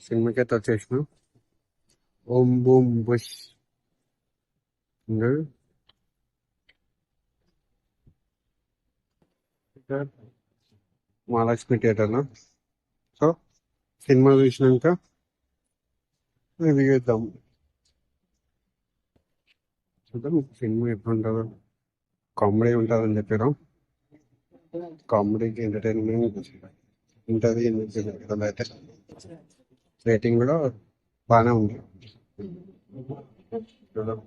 సినిమాకైతే వచ్చేసిన. ఓం boom bush ఇంకా మహాలక్ష్మి థియేటర్లో. సో సినిమా చూసినాక రివ్యూ చేద్దాం. చూద్దాం సినిమా ఎట్లుంటుందో. కామెడీ ఉంటుందని చెప్పారు. కామెడీకి ఎంటర్టైన్మెంట్ ఉంటుంది అయితే రేటింగ్ కూడా బాగానే ఉంది. చూద్దాం.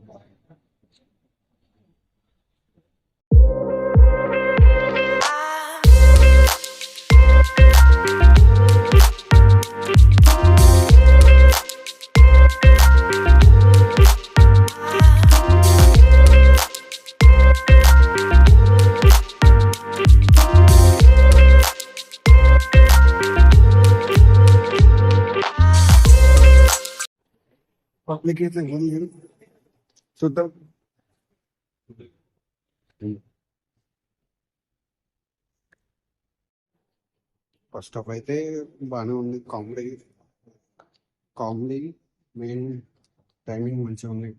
పబ్లిక్ అయితే చూద్దాం. ఫస్ట్ హాఫ్ అయితే బాగానే ఉంది. కామెడీ కామెడీ మెయిన్ టైమింగ్ మంచిగా ఉంది.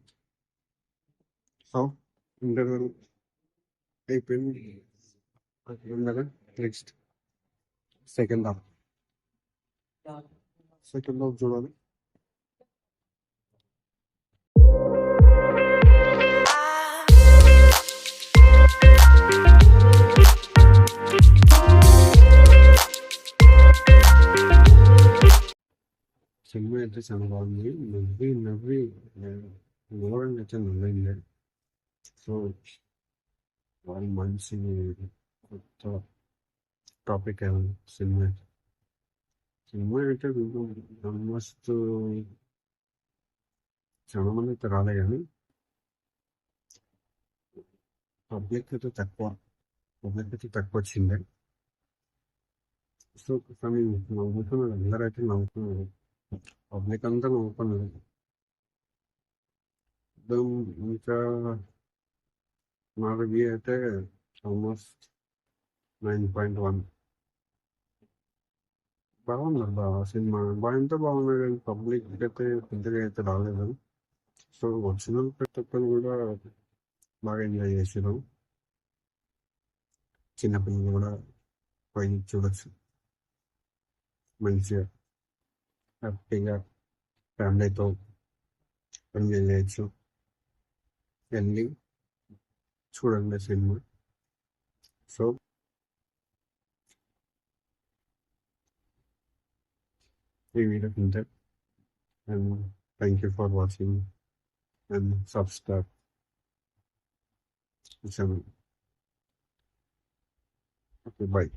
సో ఇంటర్వెల్ అయిపోయింది కదా. నెక్స్ట్ సెకండ్ హాఫ్ చూడాలి. సినిమా అయితే చాలా బాగుంది. నవ్వి నవ్వి నవ్వడానికి అయితే నవ్వింది. సో వాళ్ళు మంచి కొత్త టాపిక్ అయింది సినిమా. సినిమా అయితే ఆల్మోస్ట్ చాలా మంది అయితే రాలే కానీ పబ్లిక్ అయితే తక్కువ వచ్చింది. సో కానీ నవ్వుతున్నారు, అందరైతే నవ్వుతున్నారు. పబ్లిక్ అంతా నవ్వుతున్నారు. ఇంకా నా రివ్యూ అయితే ఆల్మోస్ట్ 9.1. బాగున్నారు. బాగా సినిమా బాగా బాగున్నాయి కానీ పబ్లిక్ అయితే పెద్దగా అయితే రాలేదు. సో వచ్చిన ప్రతి ఒక్కరు కూడా బాగా ఎంజాయ్ చేసారు. చిన్నపిల్లలు కూడా పోయి చూడొచ్చు మంచిగా హ్యాపీగా ఫ్యామిలీతో ఎంజాయ్ చేయొచ్చు. వెళ్ళి చూడండి సినిమా. సో ఈ వీడియో ఇంతే. And thank you for watching and subscribe channel. Okay, bye.